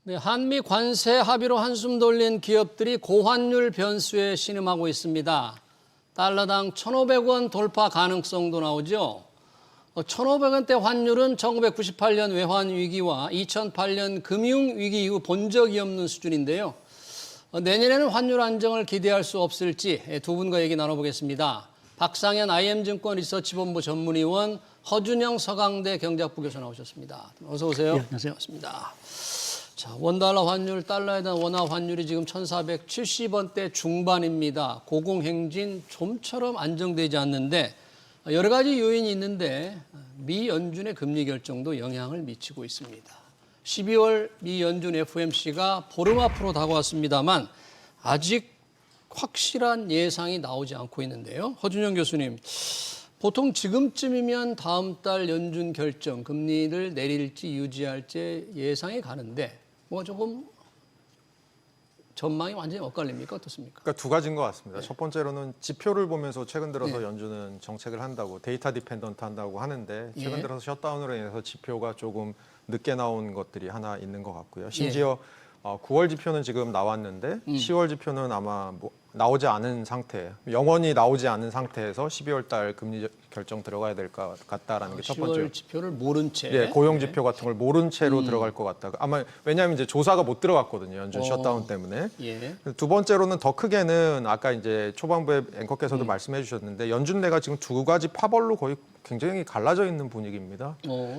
네, 한미 관세 합의로 한숨 돌린 기업들이 고환율 변수에 신음하고 있습니다. 달러당 1,500원 돌파 가능성도 나오죠. 1,500원대 환율은 1998년 외환 위기와 2008년 금융 위기 이후 본 적이 없는 수준인데요. 내년에는 환율 안정을 기대할 수 없을지 두 분과 얘기 나눠보겠습니다. 박상현 IM증권 리서치본부 전문위원, 허준영 서강대 경제학부 교수 나오셨습니다. 어서 오세요. 네, 안녕하세요. 반갑습니다. 자, 원달러 환율, 달러에 대한 원화 환율이 지금 1,470원대 중반입니다. 고공행진 좀처럼 안정되지 않는데 여러 가지 요인이 있는데 미 연준의 금리 결정도 영향을 미치고 있습니다. 12월 미 연준 FOMC가 보름 앞으로 다가왔습니다만 아직 확실한 예상이 나오지 않고 있는데요. 허준영 교수님, 보통 지금쯤이면 다음 달 연준 결정, 금리를 내릴지 유지할지 예상이 가는데 뭐 조금 전망이 완전히 엇갈립니까? 어떻습니까? 그러니까 두 가지인 것 같습니다. 네. 첫 번째로는 지표를 보면서 최근 들어서 네. 연준은 정책을 한다고, 데이터 디펜던트 한다고 하는데 최근 예. 들어서 셧다운으로 인해서 지표가 조금 늦게 나온 것들이 하나 있는 것 같고요. 심지어 9월 지표는 지금 나왔는데 10월 지표는 아마 나오지 않은 상태, 영원히 나오지 않은 상태에서 12월 달 금리 결정 들어가야 될 것 같다라는 게 첫 번째. 10월 지표를 모른 채. 예, 고용 지표 같은 걸 모른 채로 들어갈 것 같다. 아마 왜냐하면 이제 조사가 못 들어갔거든요. 연준 셧다운 때문에. 예. 두 번째로는 더 크게는 아까 이제 초반부에 앵커께서도 말씀해 주셨는데 연준 내가 지금 두 가지 파벌로 거의 굉장히 갈라져 있는 분위기입니다.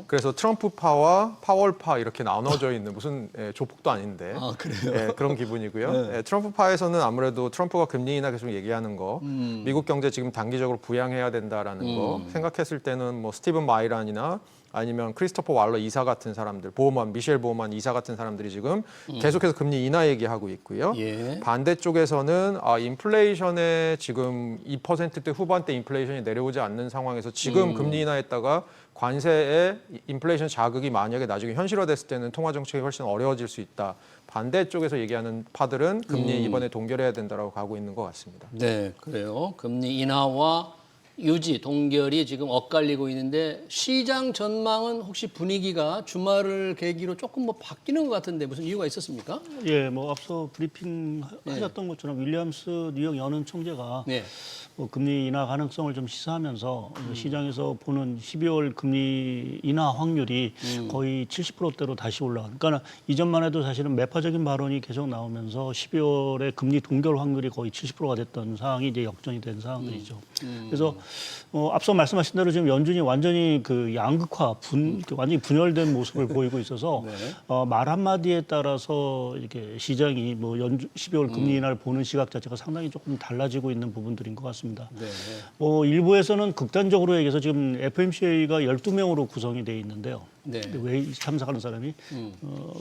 그래서 트럼프파와 파월파 이렇게 나눠져 있는 무슨 조폭도 아닌데 아, 그래요? 그런 기분이고요. 트럼프파에서는 아무래도 트럼프가 금리 인하 계속 얘기하는 거, 미국 경제 지금 단기적으로 부양해야 된다라는 거 생각했을 때는 뭐 스티븐 마이란이나 아니면 크리스토퍼 왈러 이사 같은 사람들, 미셸 보우만 이사 같은 사람들이 지금 계속해서 금리 인하 얘기하고 있고요. 예. 반대쪽에서는 인플레이션에 지금 2%대 후반대 인플레이션이 내려오지 않는 상황에서 지금 금리 인하했다가 관세에 인플레이션 자극이 만약에 나중에 현실화됐을 때는 통화 정책이 훨씬 어려워질 수 있다. 반대쪽에서 얘기하는 파들은 금리 이번에 동결해야 된다라고 가고 있는 것 같습니다. 네, 그래요. 금리 인하와 유지, 동결이 지금 엇갈리고 있는데 시장 전망은 혹시 분위기가 주말을 계기로 조금 뭐 바뀌는 것 같은데 무슨 이유가 있었습니까? 예, 뭐 앞서 브리핑 하셨던 것처럼 윌리엄스 뉴욕 연은 총재가 네. 뭐 금리 인하 가능성을 좀 시사하면서 시장에서 보는 12월 금리 인하 확률이 거의 70%대로 다시 올라간. 그러니까 이전만 해도 사실은 매파적인 발언이 계속 나오면서 12월에 금리 동결 확률이 거의 70%가 됐던 상황이 이제 역전이 된 상황들이죠. 그래서 앞서 말씀하신 대로 지금 연준이 완전히 그 양극화, 완전히 분열된 모습을 보이고 있어서 네. 말 한마디에 따라서 이렇게 시장이 뭐 12월 금리 인하를 보는 시각 자체가 상당히 조금 달라지고 있는 부분들인 것 같습니다. 네. 뭐 일부에서는 극단적으로 얘기해서 지금 FMCA가 12명으로 구성이 돼 있는데요. 네. 왜 참석하는 사람이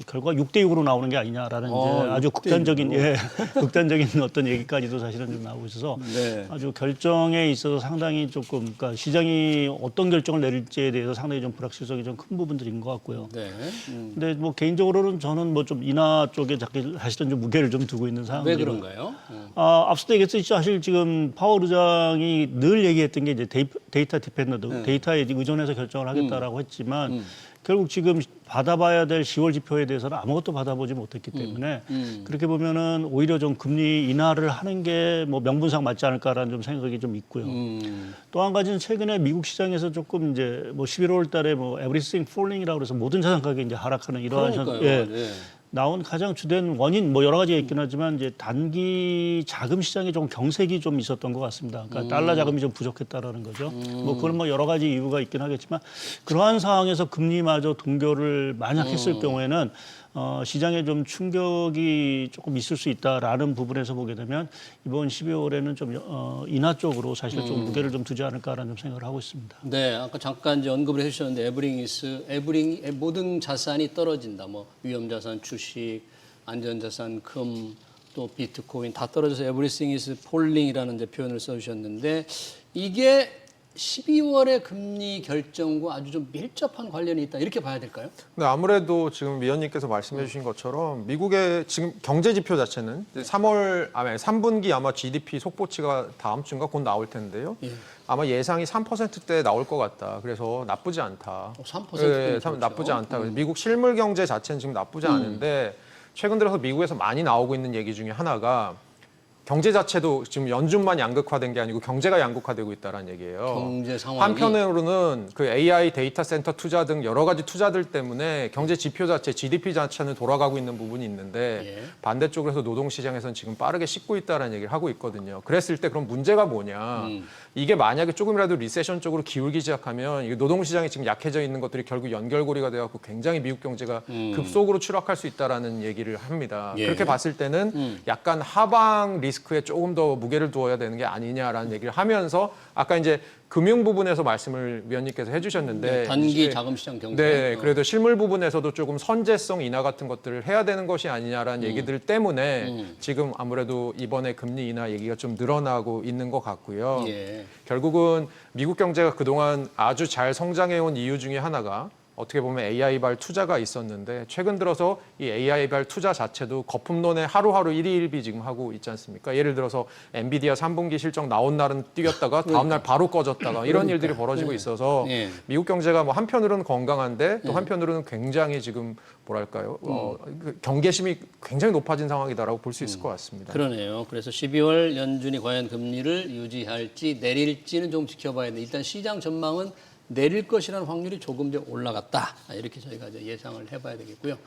결과 6대6으로 나오는 게 아니냐라는 이제 아주 6대6으로. 극단적인 극단적인 어떤 얘기까지도 사실은 좀 나오고 있어서 네. 아주 결정에 있어서 상당히 조금 그러니까 시장이 어떤 결정을 내릴지에 대해서 상당히 좀 불확실성이 좀 큰 부분들인 것 같고요. 네. 근데 뭐 개인적으로는 저는 뭐 좀 인하 쪽에 사실은 좀 무게를 좀 두고 있는 왜 상황이에요. 그런가요? 앞서도 얘기했듯이 사실 지금 파월 의장이 늘 얘기했던 게 이제 데이터 디펜던트, 데이터에 의존해서 결정을 하겠다라고 했지만 결국 지금 받아봐야 될 10월 지표에 대해서는 아무것도 받아보지 못했기 때문에 그렇게 보면은 오히려 좀 금리 인하를 하는 게 뭐 명분상 맞지 않을까라는 좀 생각이 좀 있고요. 또 한 가지는 최근에 미국 시장에서 조금 이제 뭐 11월 달에 뭐 everything falling이라고 그래서 모든 자산 가격이 이제 하락하는 이러한 그러니까요. 나온 가장 주된 원인 뭐 여러 가지가 있긴 하지만 이제 단기 자금 시장에 좀 경색이 좀 있었던 것 같습니다. 그러니까 달러 자금이 좀 부족했다라는 거죠. 뭐 그건 뭐 여러 가지 이유가 있긴 하겠지만 그러한 상황에서 금리마저 동결을 만약 했을 경우에는 시장에 좀 충격이 조금 있을 수 있다라는 부분에서 보게 되면 이번 12월에는 좀 인하 쪽으로 사실 좀 무게를 좀 두지 않을까라는 좀 생각을 하고 있습니다. 네, 아까 잠깐 이제 언급을 해주셨는데 모든 자산이 떨어진다. 뭐 위험자산, 주식, 안전자산, 금, 또 비트코인 다 떨어져서 everything is falling이라는 이제 표현을 써주셨는데 이게 12월의 금리 결정과 아주 좀 밀접한 관련이 있다 이렇게 봐야 될까요? 근데 아무래도 지금 위원님께서 말씀해 주신 것처럼 미국의 지금 경제 지표 자체는 3분기 아마 GDP 속보치가 다음 주인가 곧 나올 텐데요. 아마 예상이 3%대 나올 것 같다. 그래서 나쁘지 않다. 3%? 네, 나쁘지 않다. 미국 실물 경제 자체는 지금 나쁘지 않은데 최근 들어서 미국에서 많이 나오고 있는 얘기 중에 하나가 경제 자체도 지금 연준만 양극화된 게 아니고 경제가 양극화되고 있다는 얘기예요. 경제 상황이. 한편으로는 그 AI 데이터 센터 투자 등 여러 가지 투자들 때문에 경제 지표 자체, GDP 자체는 돌아가고 있는 부분이 있는데 예. 반대쪽으로 해서 노동시장에서는 지금 빠르게 씻고 있다는 얘기를 하고 있거든요. 그랬을 때 그럼 문제가 뭐냐. 이게 만약에 조금이라도 리세션 쪽으로 기울기 시작하면 이 노동시장이 지금 약해져 있는 것들이 결국 연결고리가 돼갖고 굉장히 미국 경제가 급속으로 추락할 수 있다라는 얘기를 합니다. 예. 그렇게 봤을 때는 약간 하방 리스크에 조금 더 무게를 두어야 되는 게 아니냐라는 얘기를 하면서 아까 이제 금융 부분에서 말씀을 위원님께서 해주셨는데 네, 단기 자금 시장 경제. 네, 그래도 실물 부분에서도 조금 선제성 인하 같은 것들을 해야 되는 것이 아니냐라는 얘기들 때문에 지금 아무래도 이번에 금리 인하 얘기가 좀 늘어나고 있는 것 같고요. 예. 결국은 미국 경제가 그동안 아주 잘 성장해온 이유 중에 하나가 어떻게 보면 AI발 투자가 있었는데 최근 들어서 이 AI발 투자 자체도 거품론에 하루하루 1위 1비 지금 하고 있지 않습니까? 예를 들어서 엔비디아 3분기 실적 나온 날은 뛰었다가 다음 날 바로 꺼졌다가 이런 일들이 벌어지고 있어서 예. 미국 경제가 뭐 한편으로는 건강한데 또 한편으로는 굉장히 지금 뭐랄까요? 그 경계심이 굉장히 높아진 상황이다라고 볼 수 있을 것 같습니다. 그러네요. 그래서 12월 연준이 과연 금리를 유지할지 내릴지는 좀 지켜봐야 돼. 일단 시장 전망은 내릴 것이라는 확률이 조금 더 올라갔다. 이렇게 저희가 이제 예상을 해봐야 되겠고요.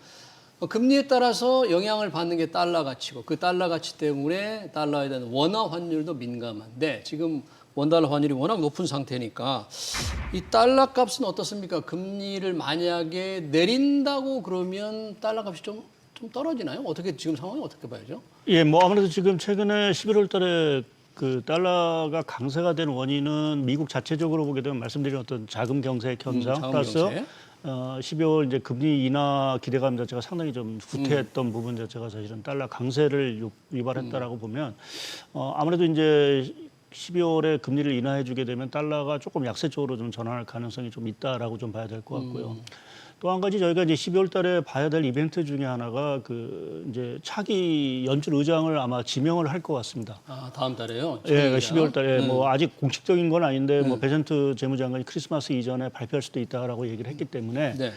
금리에 따라서 영향을 받는 게 달러 가치고 그 달러 가치 때문에 달러에 대한 원화 환율도 민감한데 지금 원달러 환율이 워낙 높은 상태니까 이 달러 값은 어떻습니까? 금리를 만약에 내린다고 그러면 달러 값이 좀 떨어지나요? 어떻게 지금 상황이 어떻게 봐야죠? 예, 뭐 아무래도 지금 최근에 11월 달에 그 달러가 강세가 된 원인은 미국 자체적으로 보게 되면 말씀드린 어떤 자금 경색 현상 자금 플러스 경색. 12월 이제 금리 인하 기대감 자체가 상당히 좀 후퇴했던 부분 자체가 사실은 달러 강세를 유발했다라고 보면 아무래도 이제 12월에 금리를 인하해 주게 되면 달러가 조금 약세 쪽으로 좀 전환할 가능성이 좀 있다라고 좀 봐야 될 것 같고요. 또 한 가지 저희가 이제 12월 달에 봐야 될 이벤트 중에 하나가 그 이제 차기 연준 의장을 아마 지명을 할 것 같습니다. 아, 다음 달에요? 예, 12월 달에 뭐 아직 공식적인 건 아닌데 뭐 베센트 재무장관이 크리스마스 이전에 발표할 수도 있다라고 얘기를 했기 때문에 네.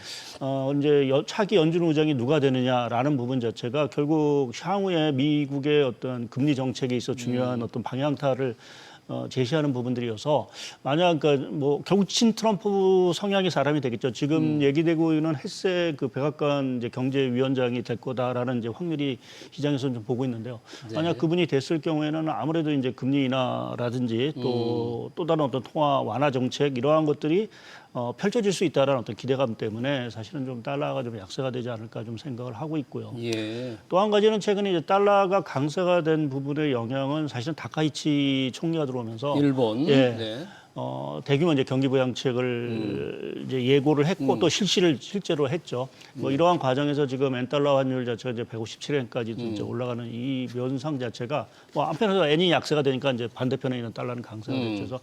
이제 차기 연준 의장이 누가 되느냐라는 부분 자체가 결국 향후에 미국의 어떤 금리 정책에 있어 중요한 어떤 방향타를 제시하는 부분들이어서 만약 뭐 결국 친 트럼프 성향의 사람이 되겠죠. 지금 얘기되고 있는 헬세 그 백악관 이제 경제위원장이 될 거다라는 이제 확률이 시장에서는 좀 보고 있는데요. 만약 그분이 됐을 경우에는 아무래도 이제 금리 인하라든지 또 다른 어떤 통화 완화 정책 이러한 것들이 펼쳐질 수 있다라는 어떤 기대감 때문에 사실은 좀 달러가 좀 약세가 되지 않을까 좀 생각을 하고 있고요. 예. 또 한 가지는 최근에 이제 달러가 강세가 된 부분의 영향은 사실은 다카이치 총리가 들어오면서 일본. 예. 네. 대규모 이제 경기 부양책을 이제 예고를 했고 또 실시를 실제로 했죠. 뭐 이러한 과정에서 지금 엔달러 환율 자체가 이제 157엔까지 이제 올라가는 이 면상 자체가 뭐 한편에서 엔이 약세가 되니까 이제 반대편에 있는 달러는 강세가 됐죠.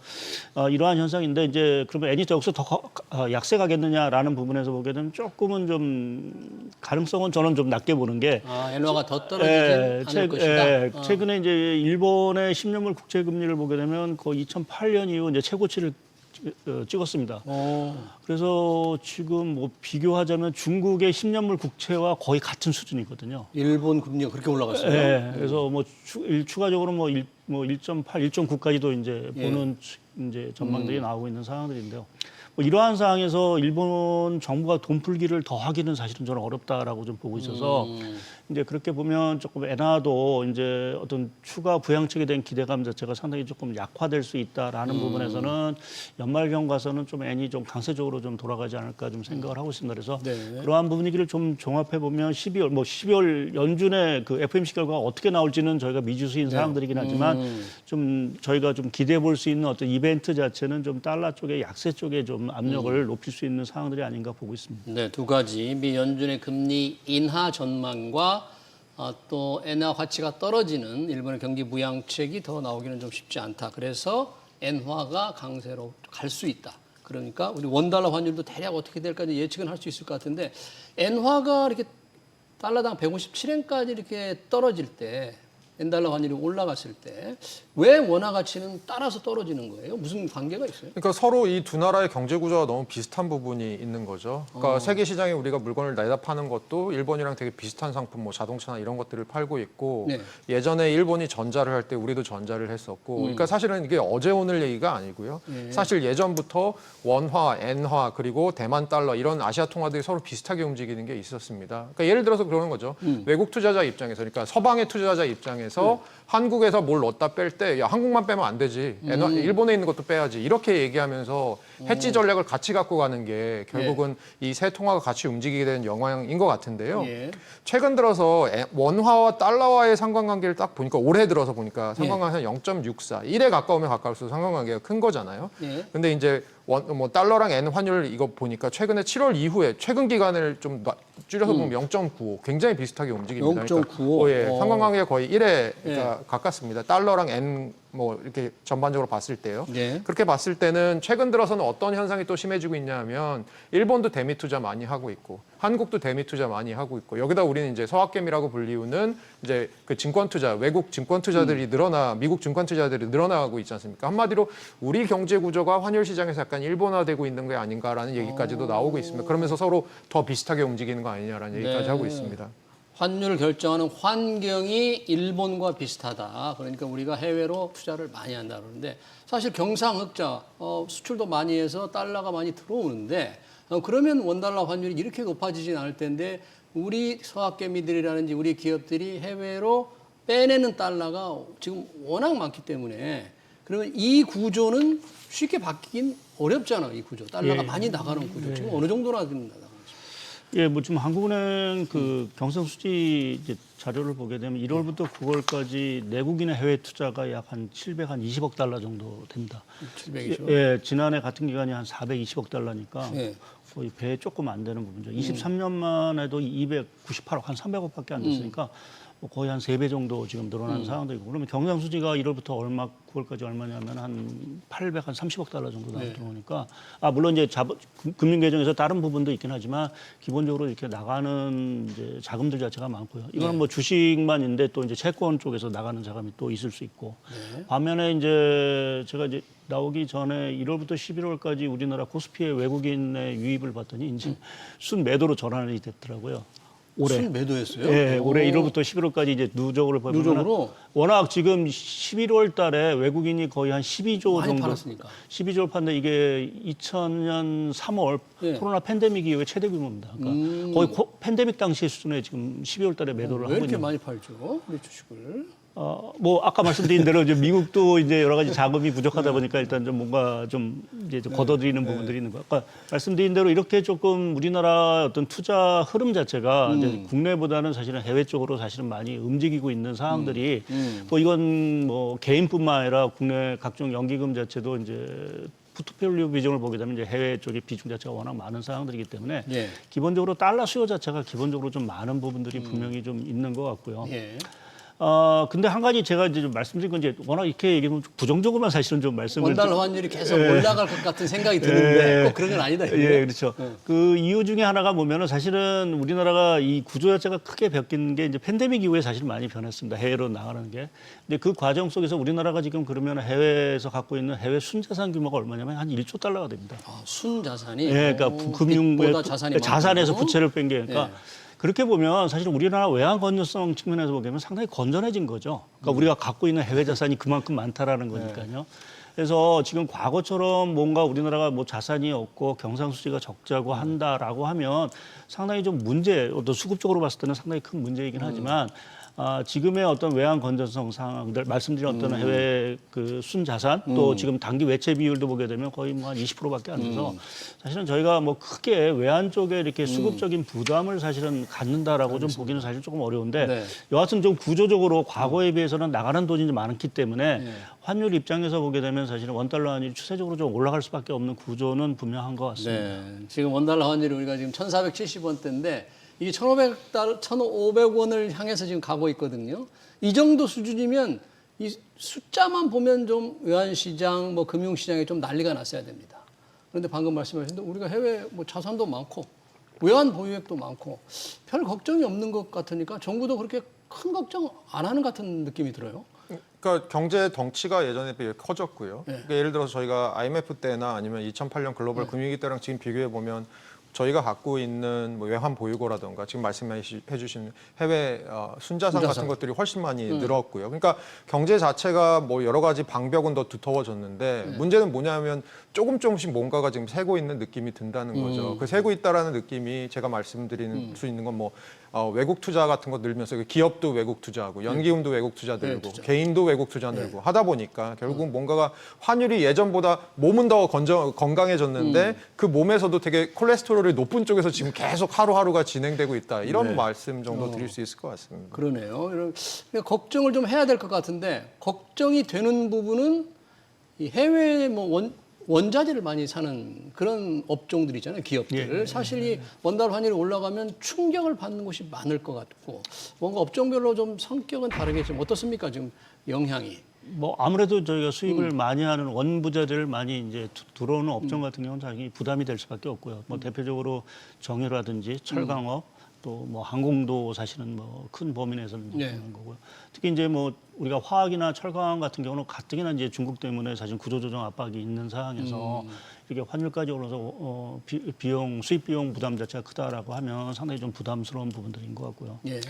그래서 이러한 현상인데 이제 그러면 엔이 여기서 더 약세 가겠느냐라는 부분에서 보게 되면 조금은 좀 가능성은 저는 좀 낮게 보는 게 아, 엔화가 더 떨어지진 않을 것이다. 최근에 이제 일본의 10년물 국채 금리를 보게 되면 거의 2008년 이후 이제 최고치를 찍었습니다. 그래서 지금 뭐 비교하자면 중국의 10년물 국채와 거의 같은 수준이거든요. 일본 금리가 그렇게 올라갔어요. 네, 그래서 뭐 추가적으로 뭐 1.8, 1.9까지도 이제 보는 이제 전망들이 나오고 있는 상황들인데요. 뭐 이러한 상황에서 일본 정부가 돈 풀기를 더 하기는 사실은 저는 어렵다라고 좀 보고 있어서 이제 그렇게 보면 조금 엔화도 이제 어떤 추가 부양책에 대한 기대감 자체가 상당히 조금 약화될 수 있다라는 부분에서는 연말경 가서는 좀 엔이 좀 강세적으로 좀 돌아가지 않을까 좀 생각을 하고 있습니다. 그래서 그러한 분위기를 좀 종합해 보면 12월 연준의 그 FOMC 결과가 어떻게 나올지는 저희가 미지수인 사항들이긴 하지만 좀 저희가 좀 기대해 볼 수 있는 어떤 이벤트 자체는 좀 달러 쪽에 약세 쪽에 좀 압력을 높일 수 있는 상황들이 아닌가 보고 있습니다. 네, 두 가지 미 연준의 금리 인하 전망과 또 엔화 가치가 떨어지는 일본의 경기 부양책이 더 나오기는 좀 쉽지 않다. 그래서 엔화가 강세로 갈 수 있다. 그러니까 우리 원달러 환율도 대략 어떻게 될까 예측은 할 수 있을 것 같은데 엔화가 이렇게 달러당 157엔까지 이렇게 떨어질 때 엔달러 환율이 올라갔을 때 왜 원화 가치는 따라서 떨어지는 거예요? 무슨 관계가 있어요? 그러니까 서로 이 두 나라의 경제 구조가 너무 비슷한 부분이 있는 거죠. 그러니까 세계 시장에 우리가 물건을 내다 파는 것도 일본이랑 되게 비슷한 상품, 뭐 자동차나 이런 것들을 팔고 있고 네. 예전에 일본이 전자를 할 때 우리도 전자를 했었고, 그러니까 사실은 이게 어제 오늘 얘기가 아니고요. 사실 예전부터 원화, 엔화 그리고 대만 달러 이런 아시아 통화들이 서로 비슷하게 움직이는 게 있었습니다. 그러니까 예를 들어서 그러는 거죠. 외국 투자자 입장에서, 그러니까 서방의 투자자 입장에서 한국에서 뭘 넣었다 뺄 때 야, 한국만 빼면 안 되지. 일본에 있는 것도 빼야지. 이렇게 얘기하면서 해지 전략을 같이 갖고 가는 게 결국은 이 세 통화가 같이 움직이게 되는 영향인 것 같은데요. 예. 최근 들어서 원화와 달러와의 상관관계를 딱 보니까 올해 들어서 보니까 상관관계가 0.64, 1에 가까우면 가까울수록 상관관계가 큰 거잖아요. 예. 근데 이제 뭐 달러랑 엔 환율 이거 보니까 최근에 7월 이후에 최근 기간을 좀 줄여서 보면 0.95 굉장히 비슷하게 움직입니다. 0.95. 예, 상관관계가 거의 1에 가깝습니다. 달러랑 엔 뭐 이렇게 전반적으로 봤을 때요. 예. 그렇게 봤을 때는 최근 들어서는 어떤 현상이 또 심해지고 있냐면 일본도 대미 투자 많이 하고 있고 한국도 대미 투자 많이 하고 있고 여기다 우리는 이제 서학개미라고 불리우는 이제 그 증권 투자, 외국 증권 투자들이 미국 증권 투자들이 늘어나고 있지 않습니까? 한마디로 우리 경제 구조가 환율 시장에서 약간 일본화되고 있는 게 아닌가라는 얘기까지도 나오고 있습니다. 그러면서 서로 더 비슷하게 움직이는 거 아니냐라는 얘기까지 하고 있습니다. 환율을 결정하는 환경이 일본과 비슷하다. 그러니까 우리가 해외로 투자를 많이 한다 그러는데 사실 경상흑자 수출도 많이 해서 달러가 많이 들어오는데 그러면 원달러 환율이 이렇게 높아지진 않을 텐데 우리 서학개미들이라든지 우리 기업들이 해외로 빼내는 달러가 지금 워낙 많기 때문에 그러면 이 구조는 쉽게 바뀌긴 어렵잖아요. 이 구조. 달러가 많이 나가는 구조. 지금 어느 정도나 나가는 거죠? 예, 뭐 지금 한국은행 그 경상수지 이제 자료를 보게 되면 1월부터 9월까지 내국인의 해외 투자가 약 한 720억 달러 정도 됩니다. 720억? 예, 지난해 같은 기간이 한 420억 달러니까 예. 거의 배 조금 안 되는 부분이죠. 23년만 해도 298억, 한 300억밖에 안 됐으니까 뭐 거의 한 3배 정도 지금 늘어난 상황도 있고 그러면 경상수지가 1월부터 9월까지 얼마냐면 한 830억 달러 정도 들어오니까 물론 이제 금융계정에서 다른 부분도 있긴 하지만 기본적으로 이렇게 나가는 이제 자금들 자체가 많고요. 이거는 뭐 주식만 있는데 또 이제 채권 쪽에서 나가는 자금이 또 있을 수 있고 반면에 이제 제가 이제 나오기 전에 1월부터 11월까지 우리나라 코스피의 외국인의 유입을 봤더니 이제 순매도로 전환이 됐더라고요. 올해. 순 매도했어요? 예, 올해 1월부터 11월까지 이제 누적으로 보면 누적으로? 워낙 지금 11월 달에 외국인이 거의 한 12조 많이 정도 팔았으니까. 12조를 팠는데 이게 2000년 3월 예. 코로나 팬데믹 이후에 최대 규모입니다. 그러니까 거의 팬데믹 당시의 수준에 지금 12월 달에 매도를 왜 하고 이렇게 있는 많이 팔죠? 우리 주식을. 뭐 아까 말씀드린 대로 이제 미국도 이제 여러 가지 자금이 부족하다 보니까 일단 좀 뭔가 좀 이제 좀 걷어들이는 부분들이 있는 거. 아까 말씀드린 대로 이렇게 조금 우리나라 어떤 투자 흐름 자체가 이제 국내보다는 사실은 해외 쪽으로 사실은 많이 움직이고 있는 상황들이 뭐 이건 뭐 개인뿐만 아니라 국내 각종 연기금 자체도 이제 포트폴리오 비중을 보게 되면 이제 해외 쪽의 비중 자체가 워낙 많은 상황들이기 때문에 예. 기본적으로 달러 수요 자체가 기본적으로 좀 많은 부분들이 분명히 좀 있는 것 같고요. 예. 근데 한 가지 제가 이제 좀 말씀드린 건 이제 워낙 이렇게 얘기하면 부정적으로만 사실은 좀 말씀을 원달러 환율이 계속 올라갈 것 같은 생각이 드는데 꼭 그런 건 아니다. 이거요? 예, 그렇죠. 그 이유 중에 하나가 보면은 사실은 우리나라가 이 구조 자체가 크게 바뀐 게 이제 팬데믹 이후에 사실 많이 변했습니다. 해외로 나가는 게. 근데 그 과정 속에서 우리나라가 지금 그러면 해외에서 갖고 있는 해외 순자산 규모가 얼마냐면 한 1조 달러가 됩니다. 순 자산이 예, 그러니까 금융보다 자산에서 많고. 부채를 뺀 게 그러니까 그렇게 보면 사실 우리나라 외환 건전성 측면에서 보면 상당히 건전해진 거죠. 그러니까 우리가 갖고 있는 해외 자산이 그만큼 많다라는 거니까요. 그래서 지금 과거처럼 뭔가 우리나라가 뭐 자산이 없고 경상수지가 적자고 한다라고 하면 상당히 좀 어떤 수급적으로 봤을 때는 상당히 큰 문제이긴 하지만 지금의 어떤 외환 건전성 상황들 말씀드린 어떤 해외 그 순자산 또 지금 단기 외채 비율도 보게 되면 거의 뭐 한 20%밖에 안 돼서 사실은 저희가 뭐 크게 외환 쪽에 이렇게 수급적인 부담을 사실은 갖는다라고 좀 보기는 사실 조금 어려운데 네. 여하튼 좀 구조적으로 과거에 비해서는 나가는 돈이 좀 많기 때문에 환율 입장에서 보게 되면 사실은 원달러 환율이 추세적으로 좀 올라갈 수밖에 없는 구조는 분명한 것 같습니다. 네. 지금 원달러 환율이 우리가 지금 1,470원대인데 이게 1,500원을 향해서 지금 가고 있거든요. 이 정도 수준이면 이 숫자만 보면 좀 외환시장, 뭐 금융시장에 좀 난리가 났어야 됩니다. 그런데 방금 말씀하신 대로 우리가 해외 뭐 자산도 많고 외환 보유액도 많고 별 걱정이 없는 것 같으니까 정부도 그렇게 큰 걱정 안 하는 것 같은 느낌이 들어요. 그러니까 경제 덩치가 예전에 비해 커졌고요. 네. 그러니까 예를 들어서 저희가 IMF 때나 아니면 2008년 글로벌 금융위기 때랑 지금 비교해 보면 저희가 갖고 있는 뭐 외환 보유고라든가 지금 말씀해 주신 해외 순자산 같은 것들이 훨씬 많이 늘었고요. 그러니까 경제 자체가 뭐 여러 가지 방벽은 더 두터워졌는데 문제는 뭐냐면 조금씩 뭔가가 지금 새고 있는 느낌이 든다는 거죠. 그 새고 있다라는 느낌이 제가 말씀드리는 수 있는 건 뭐 외국 투자 같은 거 늘면서 기업도 외국 투자하고 연기금도 외국 투자 늘고 개인도 외국 투자 늘고 하다 보니까 결국 뭔가가 환율이 예전보다 몸은 더 건강해졌는데 그 몸에서도 되게 콜레스테롤이 높은 쪽에서 지금 계속 하루하루가 진행되고 있다. 이런 말씀 정도 드릴 수 있을 것 같습니다. 그러네요. 그러니까 걱정을 좀 해야 될 것 같은데 걱정이 되는 부분은 이 해외 뭐 원자재를 많이 사는 그런 업종들이잖아요, 기업들. 사실 이 원달러 환율이 올라가면 충격을 받는 곳이 많을 것 같고 뭔가 업종별로 좀 성격은 다르겠지만 어떻습니까, 지금 영향이? 뭐 아무래도 저희가 수입을 많이 하는 원부자재를 많이 이제 들어오는 업종 같은 경우는 당연히 부담이 될 수밖에 없고요. 뭐 대표적으로 정유라든지 철강업 또 뭐 항공도 사실은 뭐 큰 범위 내에서는 되는 거고요. 특히 이제 뭐 우리가 화학이나 철강 같은 경우는 가뜩이나 이제 중국 때문에 사실 구조조정 압박이 있는 상황에서 이렇게 환율까지 올라서 비용 수입 비용 부담 자체가 크다라고 하면 상당히 좀 부담스러운 부분들인 것 같고요. 예.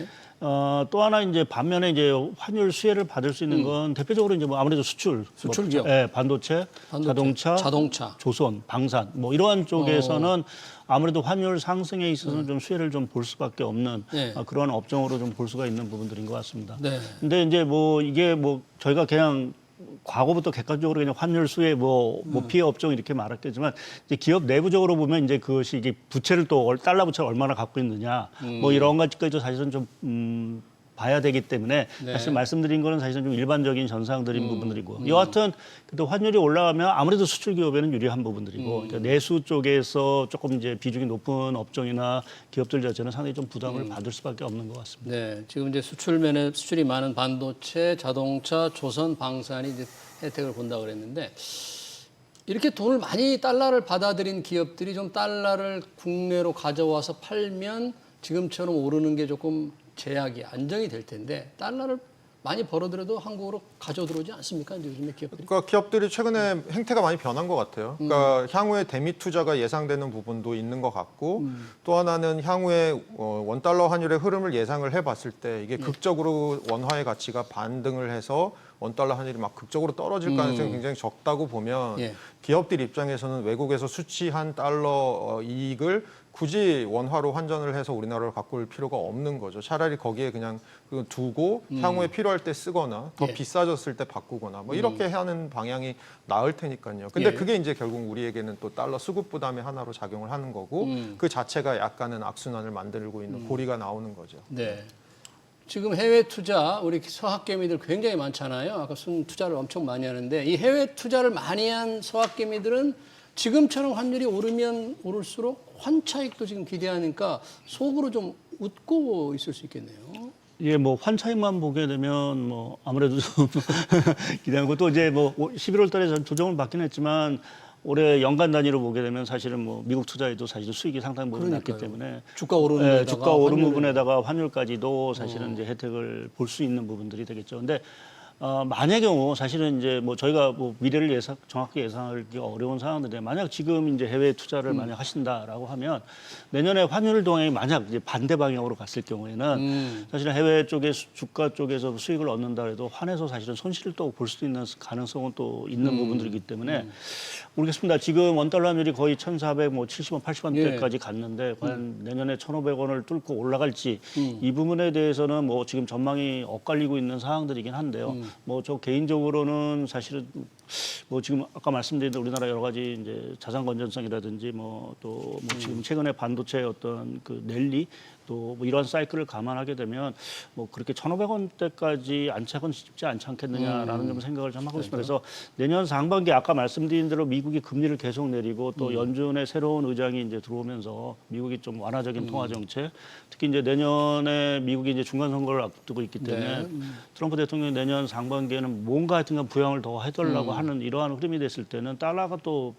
또 하나 이제 반면에 이제 환율 수혜를 받을 수 있는 건 대표적으로 이제 뭐 아무래도 수출 기업. 예, 반도체, 자동차, 조선, 방산 뭐 이러한 쪽에서는 아무래도 환율 상승에 있어서는 좀 수혜를 좀 볼 수밖에 없는 그런 업종으로 좀 볼 수가 있는 부분들인 것 같습니다. 네. 근데 이제 뭐 이게 뭐 저희가 그냥 과거부터 객관적으로 그냥 환율 수혜 뭐 피해 업종 이렇게 말했겠지만 이제 기업 내부적으로 보면 이제 그것이 이게 부채를 또 달러 부채를 얼마나 갖고 있느냐 뭐 이런 것까지도 사실은 좀 봐야 되기 때문에 사실 말씀드린 거는 사실은 좀 일반적인 현상들인 부분들이고 여하튼 그때 환율이 올라가면 아무래도 수출 기업에는 유리한 부분들이고 그러니까 내수 쪽에서 조금 이제 비중이 높은 업종이나 기업들 자체는 상당히 좀 부담을 받을 수밖에 없는 것 같습니다. 네, 지금 이제 수출면에 수출이 많은 반도체, 자동차, 조선, 방산이 이제 혜택을 본다고 그랬는데 이렇게 돈을 많이 달러를 받아들인 기업들이 좀 달러를 국내로 가져와서 팔면 지금처럼 오르는 게 조금 제약이 안정이 될 텐데 달러를 많이 벌어들여도 한국으로 가져 들어오지 않습니까? 요즘에 기업들이? 그러니까 기업들이 최근에 행태가 많이 변한 것 같아요. 그러니까 향후에 대미 투자가 예상되는 부분도 있는 것 같고 또 하나는 향후에 원달러 환율의 흐름을 예상을 해봤을 때 이게 극적으로 원화의 가치가 반등을 해서 원달러 환율이 막 극적으로 떨어질 가능성이 굉장히 적다고 보면 기업들 입장에서는 외국에서 수취한 달러 이익을 굳이 원화로 환전을 해서 우리나라로 갖고 올 필요가 없는 거죠. 차라리 거기에 그냥 두고 향후에 필요할 때 쓰거나 더 비싸졌을 때 바꾸거나 뭐 이렇게 하는 방향이 나을 테니까요. 근데 그게 이제 결국 우리에게는 또 달러 수급 부담의 하나로 작용을 하는 거고 그 자체가 약간은 악순환을 만들고 있는 고리가 나오는 거죠. 네. 지금 해외 투자 우리 서학개미들 굉장히 많잖아요. 아까 순 투자를 엄청 많이 하는데 이 해외 투자를 많이 한 서학개미들은 지금처럼 환율이 오르면 오를수록 환차익도 지금 기대하니까 속으로 좀 웃고 있을 수 있겠네요. 예, 뭐 환차익만 보게 되면 뭐 아무래도 좀 기대하고 또 이제 뭐 11월 달에 조정을 받긴 했지만 올해 연간 단위로 보게 되면 사실은 뭐 미국 투자에도 사실 수익이 상당히 부분 났기 때문에 주가 오르는 예, 주가 오른 부분에다가 환율까지도 사실은 이제 혜택을 볼 수 있는 부분들이 되겠죠. 근데 만약의 경우 사실은 이제 뭐 저희가 뭐 미래를 정확히 예상하기 어려운 상황인데 만약 지금 이제 해외 투자를 만약 하신다라고 하면 내년에 환율 동향이 만약 이제 반대 방향으로 갔을 경우에는 사실은 해외 쪽에 주가 쪽에서 수익을 얻는다 해도 환에서 사실은 손실을 또 볼 수 있는 가능성은 또 있는 부분들이기 때문에 모르겠습니다. 지금 원달러 환율이 거의 1,400, 뭐 70원, 80원대까지 갔는데 과연 내년에 1,500원을 뚫고 올라갈지 이 부분에 대해서는 뭐 지금 전망이 엇갈리고 있는 상황들이긴 한데요. 뭐 저 개인적으로는 사실은 뭐 지금 아까 말씀드린 우리나라 여러 가지 이제 자산 건전성이라든지 뭐 또 뭐 지금 최근에 반도체 어떤 그 랠리 또 뭐 이런 사이클을 감안하게 되면 뭐 그렇게 1,500원대까지 안착은 쉽지 않지 않겠느냐라는 좀 생각을 좀 하고 있습니다. 그래서 내년 상반기 아까 말씀드린 대로 미국이 금리를 계속 내리고 또 연준의 새로운 의장이 이제 들어오면서 미국이 좀 완화적인 통화 정책, 특히 이제 내년에 미국이 이제 중간 선거를 앞두고 있기 때문에 트럼프 대통령이 내년 상반기에는 뭔가 하여튼간 부양을 더 해달라고 하는 이러한 흐름이 됐을 때는 달러가 또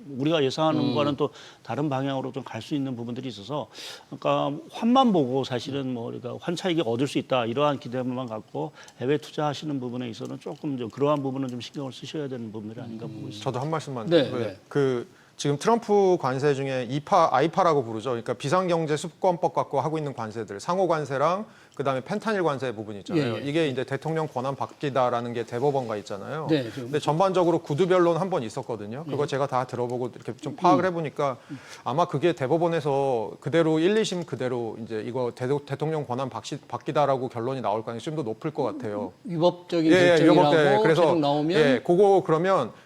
우리가 예상하는 거와는 또 다른 방향으로 좀 갈 수 있는 부분들이 있어서 그러니까 환만 보고 사실은 뭐 우리가 환 차익이 얻을 수 있다 이러한 기대만 갖고 해외 투자하시는 부분에 있어서는 조금 좀 그러한 부분은 좀 신경을 쓰셔야 되는 부분들이 아닌가 보고 있습니다. 저도 한 말씀만 네, 드리고요. 네. 그 지금 트럼프 관세 중에 아이파라고 부르죠. 그러니까 비상경제 수권법 갖고 하고 있는 관세들, 상호 관세랑 그다음에 펜타닐 관세 부분이 있잖아요. 예, 예. 이게 이제 대통령 권한 바뀌다라는 게 대법원가 있잖아요. 네, 근데 전반적으로 구두변론 한 번 있었거든요. 그거 제가 다 들어보고 이렇게 좀 파악을 해보니까 아마 그게 대법원에서 그대로 1, 2심 그대로 이제 이거 대통령 권한 바뀌다라고 결론이 나올 가능성이 좀 더 높을 것 같아요. 위법적인 예, 결정이라고 그래서 최종 나오면 예,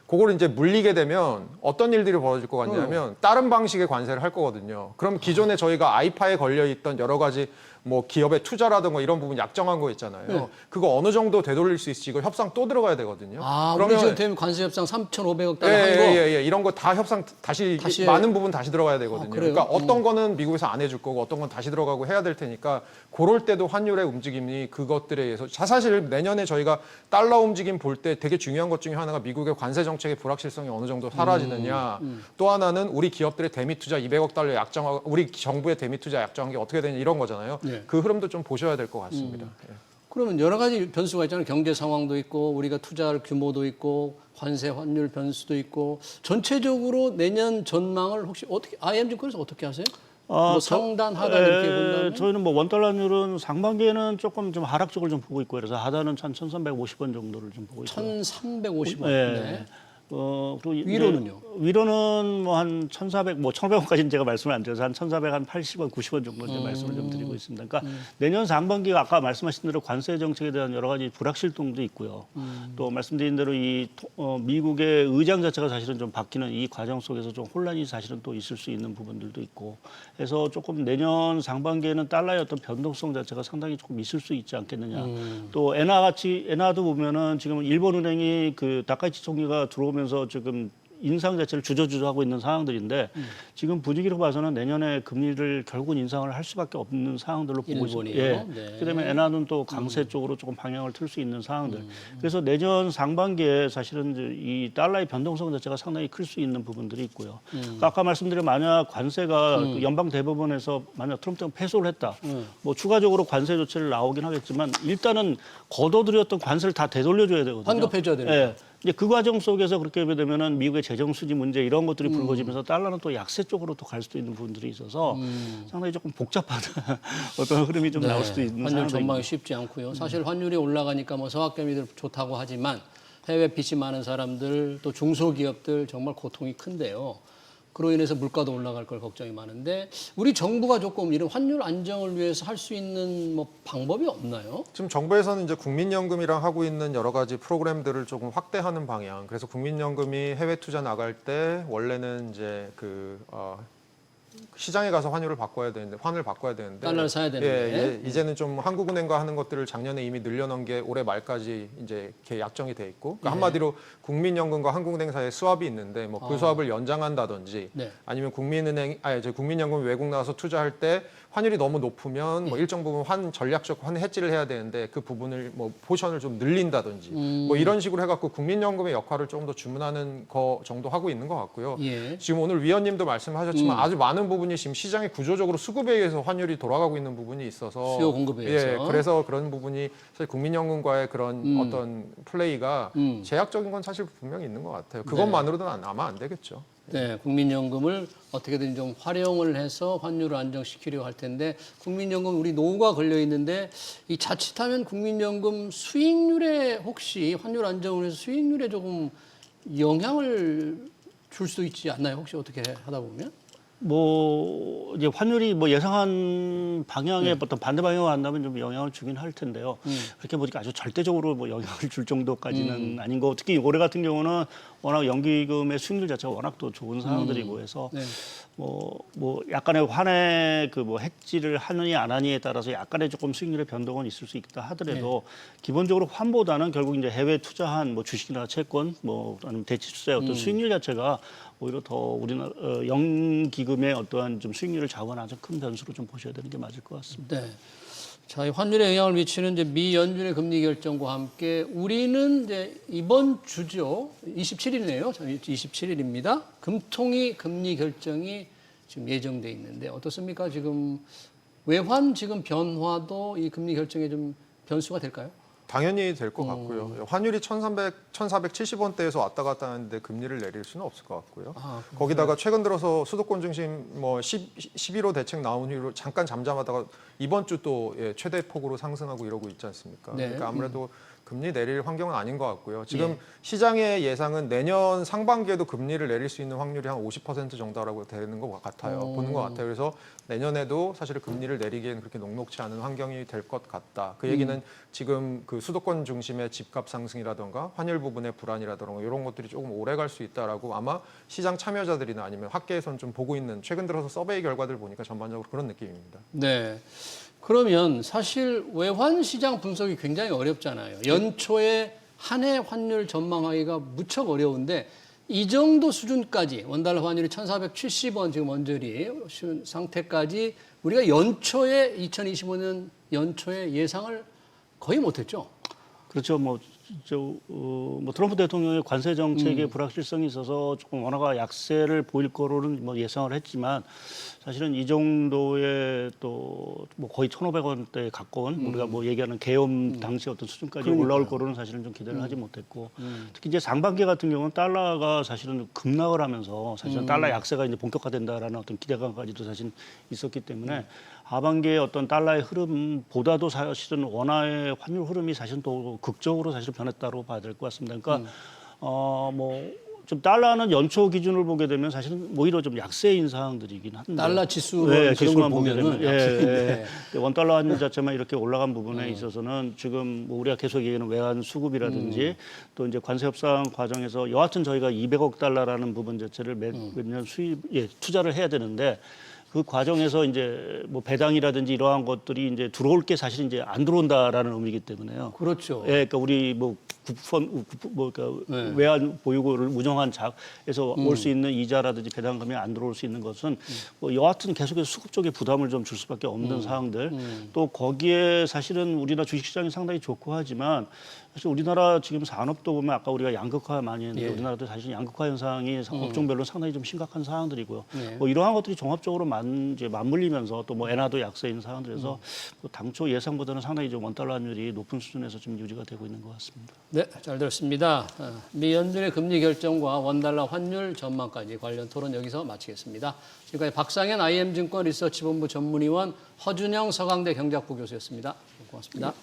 그거를 이제 물리게 되면 어떤 일들이 벌어질 것 같냐면 다른 방식의 관세를 할 거거든요. 그럼 기존에 저희가 아이파에 걸려 있던 여러 가지 뭐 기업의 투자라든가 이런 부분 약정한 거 있잖아요. 네. 그거 어느 정도 되돌릴 수 있을지 이거 협상 또 들어가야 되거든요. 우리 지금 대면 관세 협상 3,500억 달러 예, 한 거. 예, 이런 거 다 협상 다시 많은 부분 다시 들어가야 되거든요. 그래요? 그러니까 어떤 거는 미국에서 안 해줄 거고 어떤 건 다시 들어가고 해야 될 테니까 그럴 때도 환율의 움직임이 그것들에 의해서 사실 내년에 저희가 달러 움직임 볼 때 되게 중요한 것 중에 하나가 미국의 관세 정책의 불확실성이 어느 정도 사라지느냐. 또 하나는 우리 기업들의 대미 투자 200억 달러 약정하고 우리 정부의 대미 투자 약정한 게 어떻게 되냐 이런 거잖아요. 네. 그 흐름도 좀 보셔야 될 것 같습니다. 예. 그러면 여러 가지 변수가 있잖아요. 경제 상황도 있고 우리가 투자할 규모도 있고 관세 환율 변수도 있고 전체적으로 내년 전망을 혹시 어떻게 IM증권에서 어떻게 하세요? 뭐 상단 하단 이렇게 본다면 저희는 뭐 원달러율은 상반기에는 조금 좀 하락적으로 좀 보고 있고 그래서 하단은 한 1,350원 정도를 좀 보고 있고요. 1,350원. 네. 네. 그리고 위로는요? 위로는 뭐 한 1,400, 뭐 1,500원까지는 제가 말씀을 안 드려서 한 1,400, 한 80원, 90원 정도 이제 말씀을 좀 드리고 있습니다. 그러니까 내년 상반기가 아까 말씀하신 대로 관세 정책에 대한 여러 가지 불확실성도 있고요. 또 말씀드린 대로 미국의 의장 자체가 사실은 좀 바뀌는 이 과정 속에서 좀 혼란이 사실은 또 있을 수 있는 부분들도 있고 해서 조금 내년 상반기에는 달러의 어떤 변동성 자체가 상당히 조금 있을 수 있지 않겠느냐. 또 엔화도 보면은 지금 일본은행이 그 다카이치 총리가 들어오면서 지금 인상 자체를 주저주저하고 있는 상황들인데 지금 분위기로 봐서는 내년에 금리를 결국은 인상을 할 수밖에 없는 상황들로 보고 있습니다. 일본이요? 네. 그다음에 엔화는 또 강세 쪽으로 조금 방향을 틀 수 있는 상황들. 그래서 내년 상반기에 사실은 이제 이 달러의 변동성 자체가 상당히 클 수 있는 부분들이 있고요. 그러니까 아까 말씀드린 만약 관세가 그 연방 대법원에서 만약 트럼프가 패소를 했다. 뭐 추가적으로 관세 조치를 나오긴 하겠지만 일단은 거둬들였던 관세를 다 되돌려줘야 되거든요. 환급해줘야 됩니다. 예. 이제 그 과정 속에서 그렇게 되면은 미국의 재정 수지 문제 이런 것들이 불거지면서 달러는 또 약세 쪽으로 또 갈 수도 있는 부분들이 있어서 상당히 조금 복잡하다 어떤 흐름이 좀 나올 수도 있는 환율 상황입니다. 전망이 쉽지 않고요. 사실 환율이 올라가니까 뭐 서학개미들 좋다고 하지만 해외 빚이 많은 사람들 또 중소기업들 정말 고통이 큰데요. 그로 인해서 물가도 올라갈 걸 걱정이 많은데 우리 정부가 조금 이런 환율 안정을 위해서 할 수 있는 뭐 방법이 없나요? 지금 정부에서는 이제 국민연금이랑 하고 있는 여러 가지 프로그램들을 조금 확대하는 방향. 그래서 국민연금이 해외 투자 나갈 때 원래는 이제 시장에 가서 환율을 바꿔야 되는데 달러를 사야 되는데. 이제는 좀 한국은행과 하는 것들을 작년에 이미 늘려놓은 게 올해 말까지 이제 이렇게 약정이 돼 있고 그러니까 한마디로 국민연금과 한국은행 사이에 수합이 있는데 뭐 그 수합을 연장한다든지 네. 아니면 국민연금 외국 나가서 투자할 때 환율이 너무 높으면 뭐 일정 부분 전략적 환 해지를 해야 되는데 그 부분을 뭐 포션을 좀 늘린다든지 뭐 이런 식으로 해갖고 국민연금의 역할을 조금 더 주문하는 거 정도 하고 있는 것 같고요. 예. 지금 오늘 위원님도 말씀하셨지만 아주 많은 부분이 지금 시장이 구조적으로 수급에 의해서 환율이 돌아가고 있는 부분이 있어서 수요 공급에 의해서. 예, 그래서 그런 부분이 사실 국민연금과의 그런 어떤 플레이가 제약적인 건 사실 분명히 있는 것 같아요. 그것만으로는 아마 안 되겠죠. 네, 국민연금을 어떻게든 좀 활용을 해서 환율을 안정시키려고 할 텐데 국민연금 우리 노후가 걸려 있는데 이 자칫하면 국민연금 수익률에 혹시 환율 안정을 해서 수익률에 조금 영향을 줄 수도 있지 않나요? 혹시 어떻게 하다 보면? 뭐 이제 환율이 뭐 예상한 방향의 어떤 반대 방향으로 한다면 좀 영향을 주긴 할 텐데요. 그렇게 보니까 아주 절대적으로 뭐 영향을 줄 정도까지는 아닌 거. 특히 올해 같은 경우는 워낙 연기금의 수익률 자체가 워낙 또 좋은 상황들이고 해서 네. 뭐 약간의 환의 그 뭐 해지를 하느냐 안 하느냐에 따라서 약간의 조금 수익률의 변동은 있을 수 있다 하더라도 기본적으로 환보다는 결국 이제 해외 투자한 뭐 주식이나 채권 뭐 아니면 대치 투자의 어떤 수익률 자체가 오히려 더 우리나라 연기금의 어떠한 좀 수익률을 좌우하는 아주 큰 변수로 좀 보셔야 되는 게 맞을 것 같습니다. 네. 자, 이 환율에 영향을 미치는 이제 미 연준의 금리 결정과 함께 우리는 이제 이번 주죠. 27일이네요. 27일입니다. 금통위 금리 결정이 지금 예정돼 있는데 어떻습니까? 지금 외환 지금 변화도 이 금리 결정에 좀 변수가 될까요? 당연히 될 것 같고요. 환율이 1,470원대에서 왔다 갔다 하는데 금리를 내릴 수는 없을 것 같고요. 거기다가 최근 들어서 수도권 중심 뭐 11호 대책 나온 이후로 잠깐 잠잠하다가 이번 주 또 최대 폭으로 상승하고 이러고 있지 않습니까? 네. 그러니까 아무래도 금리 내릴 환경은 아닌 것 같고요. 지금 시장의 예상은 내년 상반기에도 금리를 내릴 수 있는 확률이 한 50% 정도라고 되는 것 같아요. 보는 것 같아요. 그래서 내년에도 사실 금리를 내리기에는 그렇게 녹록지 않은 환경이 될 것 같다. 그 얘기는 지금 그 수도권 중심의 집값 상승이라던가 환율 부분의 불안이라던가 이런 것들이 조금 오래 갈 수 있다라고 아마 시장 참여자들이나 아니면 학계에서는 좀 보고 있는 최근 들어서 서베이 결과들 보니까 전반적으로 그런 느낌입니다. 네. 그러면 사실 외환 시장 분석이 굉장히 어렵잖아요. 연초에 한 해 환율 전망하기가 무척 어려운데 이 정도 수준까지 원달러 환율이 1,470원 지금 언저리 상태까지 우리가 연초에 2025년 연초에 예상을 거의 못했죠. 그렇죠. 뭐 트럼프 대통령의 관세 정책의 불확실성이 있어서 조금 원화가 약세를 보일 거로는 뭐 예상을 했지만 사실은 이 정도의 또 뭐 거의 1,500원대에 가까운 우리가 뭐 얘기하는 계엄 당시 어떤 수준까지 그러니까요. 올라올 거로는 사실은 좀 기대를 하지 못했고 특히 이제 상반기 같은 경우는 달러가 사실은 급락을 하면서 사실은 달러 약세가 이제 본격화된다라는 어떤 기대감까지도 사실 있었기 때문에 하반기에 어떤 달러의 흐름보다도 사실은 원화의 환율 흐름이 사실은 또 극적으로 사실 변했다고 봐야 될 것 같습니다. 그러니까 좀 달러는 연초 기준을 보게 되면 사실은 오히려 좀 약세인 상황들이긴 한데 달러 지수로 네, 그런 지수만 걸 보게 보면은 되면 약세인데. 원달러 환율 자체만 이렇게 올라간 부분에 있어서는 지금 뭐 우리가 계속 얘기하는 외환 수급이라든지 또 이제 관세 협상 과정에서 여하튼 저희가 200억 달러라는 부분 자체를 매년 투자를 해야 되는데 그 과정에서 이제 뭐 배당이라든지 이러한 것들이 이제 들어올 게 사실 이제 안 들어온다라는 의미이기 때문에요. 그렇죠. 예, 그러니까 우리 뭐 그러니까 외환 보유고를 운영한 자에서 올 수 있는 이자라든지 배당금이 안 들어올 수 있는 것은 뭐 여하튼 계속해서 수급 쪽에 부담을 좀 줄 수밖에 없는 상황들. 또 거기에 사실은 우리나라 주식시장이 상당히 좋고 하지만 사실 우리나라 지금 산업도 보면 아까 우리가 양극화 많이 했는데 우리나라도 사실 양극화 현상이 업종별로 상당히 좀 심각한 상황들이고요. 뭐 이러한 것들이 종합적으로 이제 맞물리면서 또 뭐 엔화도 약세인 상황들에서 뭐 당초 예상보다는 상당히 좀 원달러 환율이 높은 수준에서 좀 유지가 되고 있는 것 같습니다. 네, 잘 들었습니다. 미 연준의 금리 결정과 원달러 환율 전망까지 관련 토론 여기서 마치겠습니다. 지금까지 박상현 IM증권 리서치본부 전문위원, 허준영 서강대 경제학부 교수였습니다. 고맙습니다.